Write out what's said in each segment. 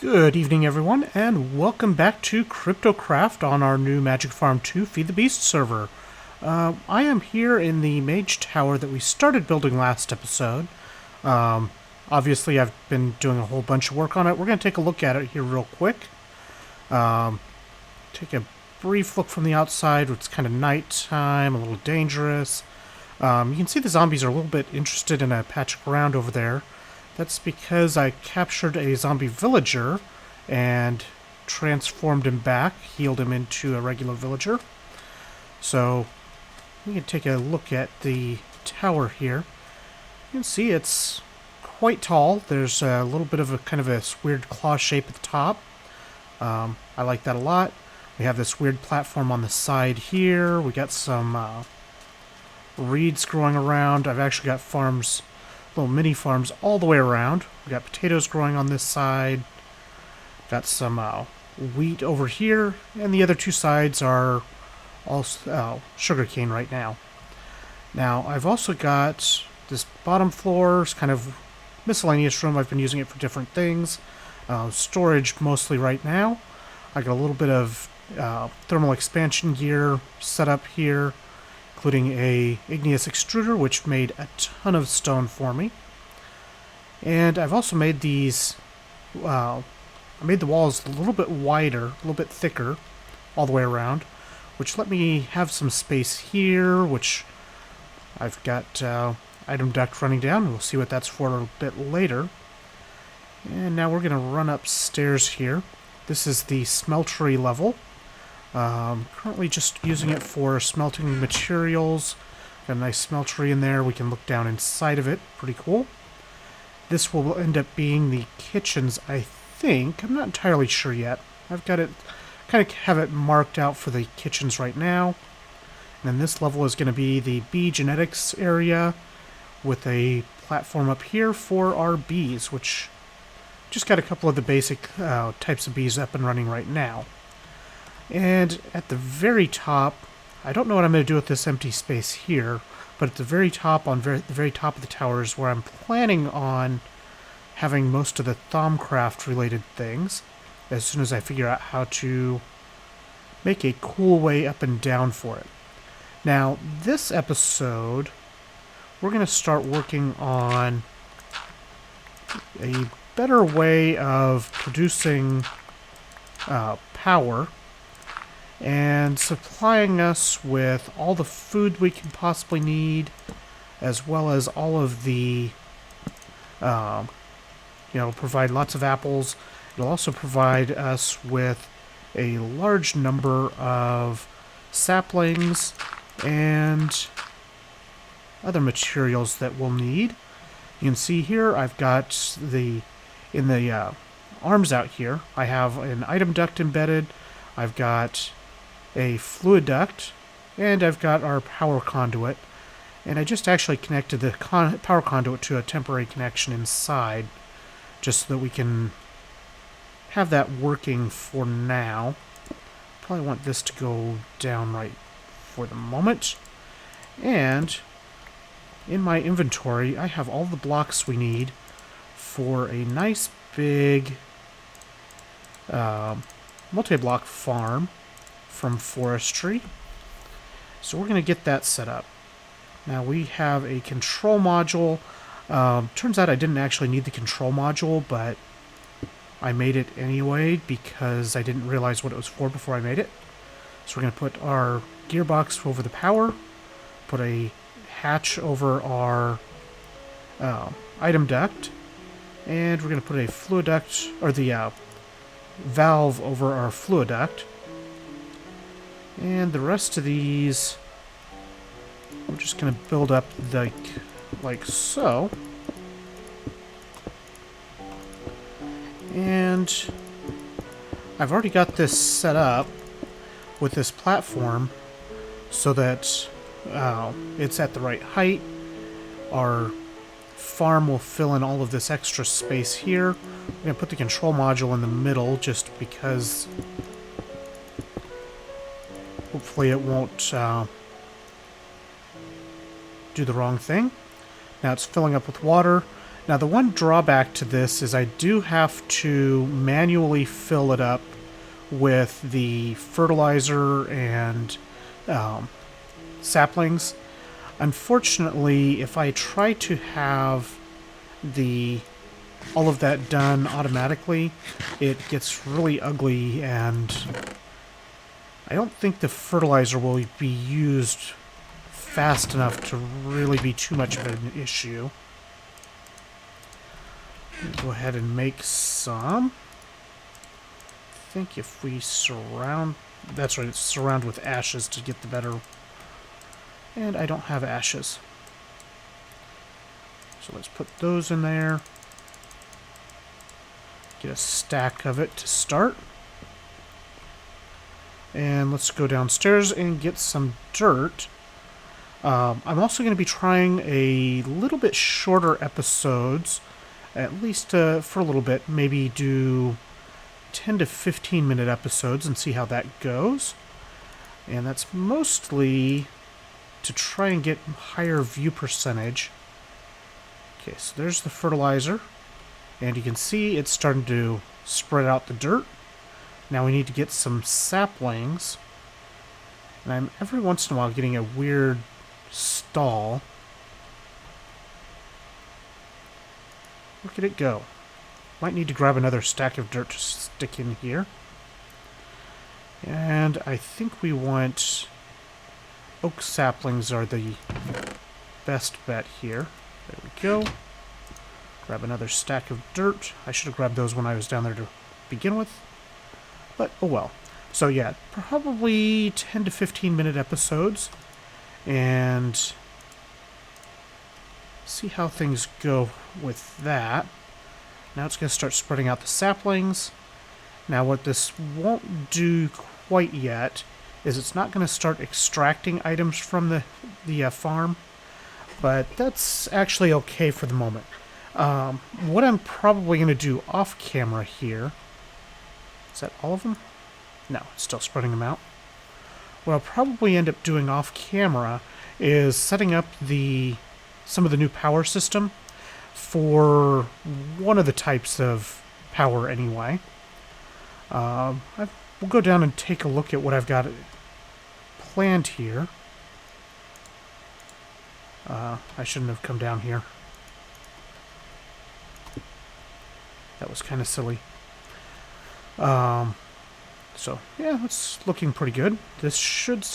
Good evening, everyone, and welcome back to Kryptocraft on our new Magic Farm 2 Feed the Beast server. I am here in the Mage Tower that we started building last episode. Obviously, I've been doing a whole bunch of work on it. We're going to take a look at it here real quick. Take a brief look from the outside. It's kind of nighttime, a little dangerous. You can see the zombies are a little bit interested in a patch of ground over there. That's because I captured a zombie villager and transformed him back, healed him into a regular villager. So we can take a look at the tower here. You can see it's quite tall. There's a little bit of a kind of a weird claw shape at the top. I like that a lot. We have this weird platform on the side here. We got some reeds growing around. I've actually got farms, little mini farms all the way around. We got potatoes growing on this side. Got some wheat over here, and the other two sides are all sugarcane right now. Now I've also got this bottom floor, kind of miscellaneous room. I've been using it for different things. Storage mostly right now. I got a little bit of thermal expansion gear set up here, including a igneous extruder, which made a ton of stone for me. And I've also made these, I made the walls a little bit wider, a little bit thicker, all the way around, which let me have some space here, which I've got item duct running down. We'll see what that's for a bit later. And now we're going to run upstairs here. This is the smeltery level. Currently just using it for smelting materials. Got a nice smeltery in there. We can look down inside of it. Pretty cool. This will end up being the kitchens, I think. I'm not entirely sure yet. I've got it, kind of have it marked out for the kitchens right now. And then this level is going to be the bee genetics area with a platform up here for our bees, which just got a couple of the basic types of bees up and running right now. And at the very top, I don't know what I'm going to do with this empty space here, but at the very top, on the very top of the tower is where I'm planning on having most of the Thaumcraft related things, as soon as I figure out how to make a cool way up and down for it. Now, this episode, we're going to start working on a better way of producing power and supplying us with all the food we can possibly need, as well as all of the, provide lots of apples. It'll also provide us with a large number of saplings and other materials that we'll need. You can see here I've got in the arms out here, I have an item duct embedded. I've got a fluid duct, and I've got our power conduit. And I just actually connected the power conduit to a temporary connection inside, just so that we can have that working for now. Probably want this to go down right for the moment. And in my inventory, I have all the blocks we need for a nice big multi-block farm from forestry. So we're going to get that set up. Now we have a control module. Turns out I didn't actually need the control module, but I made it anyway because I didn't realize what it was for before I made it. So we're going to put our gearbox over the power, put a hatch over our item duct, and we're going to put a fluid duct, or the valve over our fluid duct. And the rest of these, we're just going to build up like so. And I've already got this set up with this platform so that it's at the right height. Our farm will fill in all of this extra space here. I'm going to put the control module in the middle just because hopefully it won't do the wrong thing. Now it's filling up with water. Now, the one drawback to this is I do have to manually fill it up with the fertilizer and saplings. Unfortunately, if I try to have all of that done automatically, it gets really ugly, and I don't think the fertilizer will be used fast enough to really be too much of an issue. Go ahead and make some. I think if we surround... That's right, it's surround with ashes to get the better... And I don't have ashes. So let's put those in there. Get a stack of it to start. And let's go downstairs and get some dirt. I'm also going to be trying a little bit shorter episodes, at least for a little bit. Maybe do 10 to 15 minute episodes and see how that goes. And that's mostly to try and get higher view percentage. Okay, so there's the fertilizer. And you can see it's starting to spread out the dirt. Now we need to get some saplings. And I'm every once in a while getting a weird stall. Look at it go. Might need to grab another stack of dirt to stick in here. And I think we want... Oak saplings are the best bet here. There we go. Grab another stack of dirt. I should have grabbed those when I was down there to begin with. But, oh well. So yeah, probably 10 to 15 minute episodes. And see how things go with that. Now it's going to start spreading out the saplings. Now what this won't do quite yet is it's not going to start extracting items from the farm. But that's actually okay for the moment. What I'm probably going to do off camera here... Is that all of them? No, it's still spreading them out. What I'll probably end up doing off camera is setting up some of the new power system for one of the types of power anyway. We'll go down and take a look at what I've got planned here. I shouldn't have come down here. That was kind of silly. So, yeah, it's looking pretty good. This should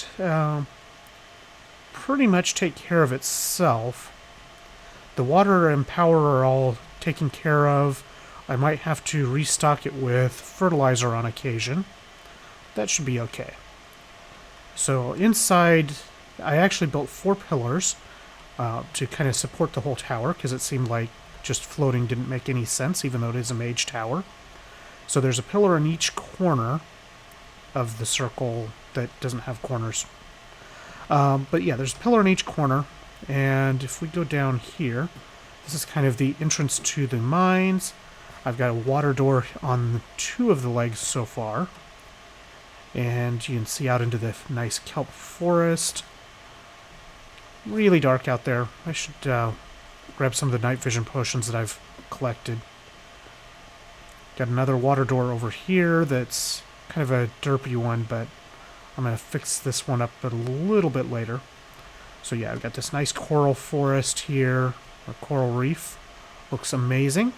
pretty much take care of itself. The water and power are all taken care of. I might have to restock it with fertilizer on occasion. That should be okay. So inside, I actually built 4 pillars to kind of support the whole tower, because it seemed like just floating didn't make any sense, even though it is a mage tower. So there's a pillar in each corner of the circle that doesn't have corners. But yeah, there's a pillar in each corner. And if we go down here, this is kind of the entrance to the mines. I've got a water door on 2 of the legs so far. And you can see out into the nice kelp forest. Really dark out there. I should grab some of the night vision potions that I've collected. Got another water door over here that's kind of a derpy one, but I'm going to fix this one up a little bit later. So yeah, I've got this nice coral forest here, or coral reef. Looks amazing.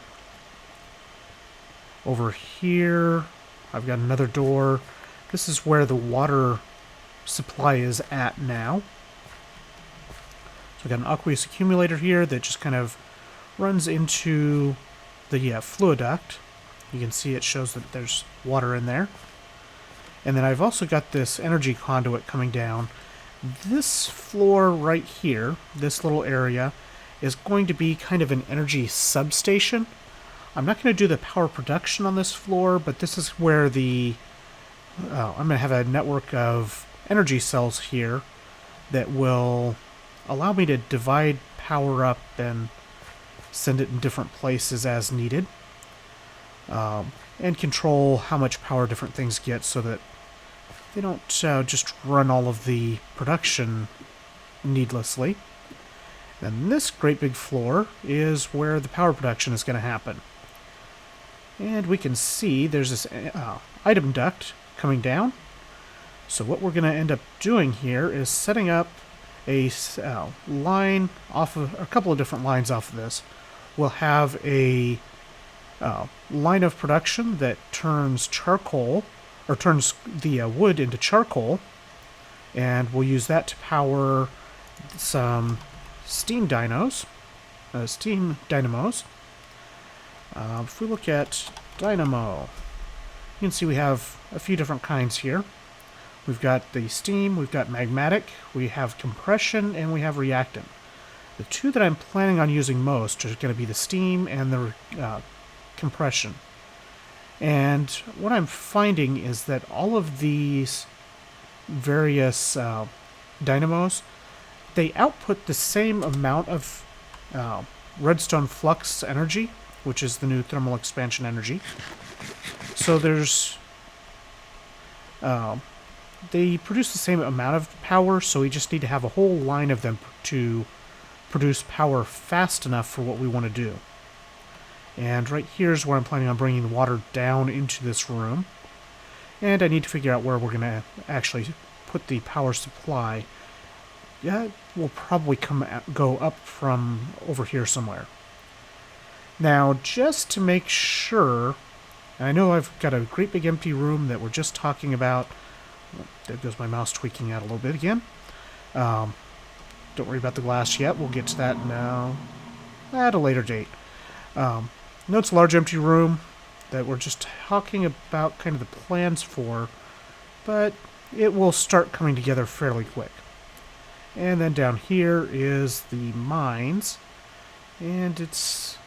Over here, I've got another door. This is where the water supply is at now. So I've got an aqueous accumulator here that just kind of runs into the fluid duct. You can see it shows that there's water in there. And then I've also got this energy conduit coming down. This floor right here, this little area, is going to be kind of an energy substation. I'm not going to do the power production on this floor, but this is where I'm going to have a network of energy cells here that will allow me to divide power up and send it in different places as needed. And control how much power different things get so that they don't just run all of the production needlessly. Then this great big floor is where the power production is going to happen. And we can see there's this item duct coming down. So what we're going to end up doing here is setting up a line off of a couple of different lines off of this. We'll have a line of production that turns charcoal, or turns the wood into charcoal, and we'll use that to power some steam dynamos. If we look at dynamo, you can see we have a few different kinds here. We've got the steam, we've got magmatic, we have compression, and we have reactant. The two that I'm planning on using most are going to be the steam and the compression. And what I'm finding is that all of these various dynamos, they output the same amount of redstone flux energy, which is the new thermal expansion energy. So there's they produce the same amount of power, so we just need to have a whole line of them to produce power fast enough for what we want to do. And right here's where I'm planning on bringing the water down into this room. And I need to figure out where we're going to actually put the power supply. Yeah, will probably go up from over here somewhere. Now, just to make sure, and I know I've got a great big empty room that we're just talking about. There goes my mouse tweaking out a little bit again. Don't worry about the glass yet. We'll get to that now at a later date. No, it's a large empty room that we're just talking about kind of the plans for, but it will start coming together fairly quick. And then down here is the mines, and it's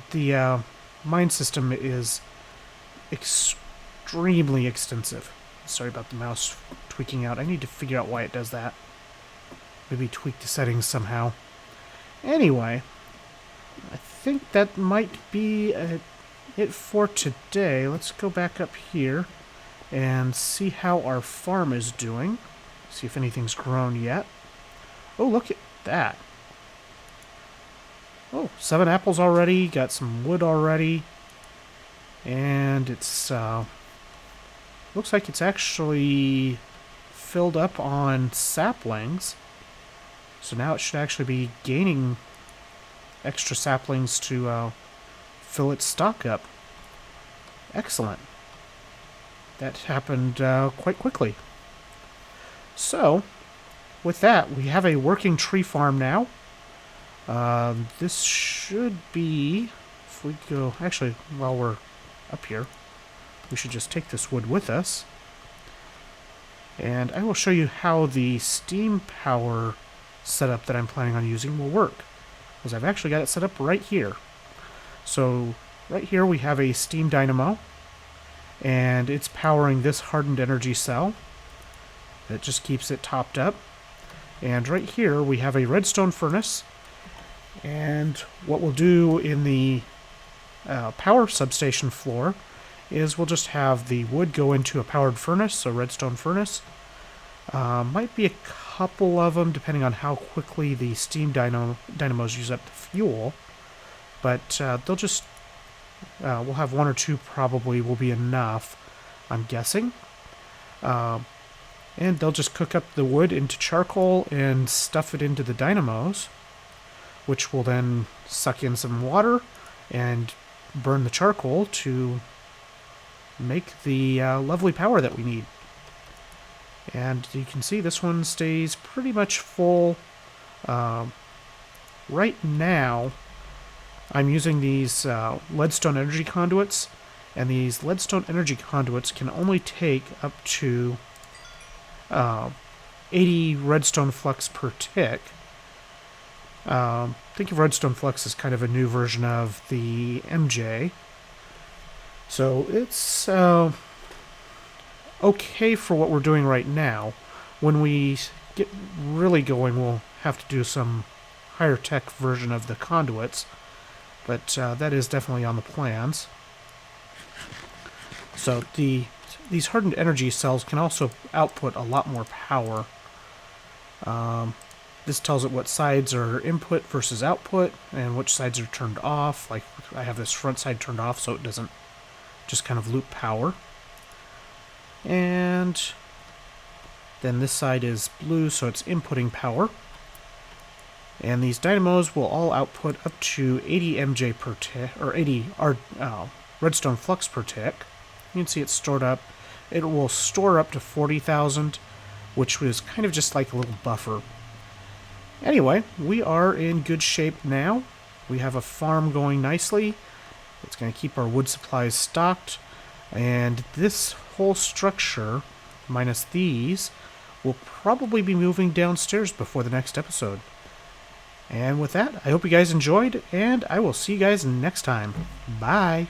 the mine system is extremely extensive. Sorry about the mouse tweaking out. I need to figure out why it does that. Maybe tweak the settings somehow. Anyway, I think that might be it for today. Let's go back up here and see how our farm is doing. See if anything's grown yet. Oh, look at that. Oh, 7 apples already. Got some wood already. And it's looks like it's actually filled up on saplings. So now it should actually be gaining extra saplings to fill its stock up. Excellent. That happened quite quickly. So, with that, we have a working tree farm now. This should be, if we go, actually, while we're up here, we should just take this wood with us. And I will show you how the steam power setup that I'm planning on using will work, because I've actually got it set up right here. So right here we have a steam dynamo, and it's powering this hardened energy cell that just keeps it topped up. And right here we have a redstone furnace, and what we'll do in the power substation floor is we'll just have the wood go into a powered furnace, a redstone furnace. Might be a couple of them, depending on how quickly the steam dynamos use up the fuel. But they'll just, we'll have 1 or 2 probably will be enough, I'm guessing. And they'll just cook up the wood into charcoal and stuff it into the dynamos, which will then suck in some water and burn the charcoal to make the lovely power that we need. And you can see this one stays pretty much full. Right now, I'm using these leadstone energy conduits, and these leadstone energy conduits can only take up to 80 redstone flux per tick. Think of redstone flux as kind of a new version of the MJ. So it's okay for what we're doing right now. When we get really going, we'll have to do some higher tech version of the conduits, but that is definitely on the plans. So these hardened energy cells can also output a lot more power. This tells it what sides are input versus output and which sides are turned off. Like I have this front side turned off so it doesn't just kind of loop power. And then this side is blue, so it's inputting power. And these dynamos will all output up to 80 MJ per tick, or 80 redstone flux per tick. You can see it's stored up. It will store up to 40,000, which was kind of just like a little buffer. Anyway, we are in good shape now. We have a farm going nicely. It's going to keep our wood supplies stocked. And this whole structure, minus these, will probably be moving downstairs before the next episode. And with that, I hope you guys enjoyed, and I will see you guys next time. Bye!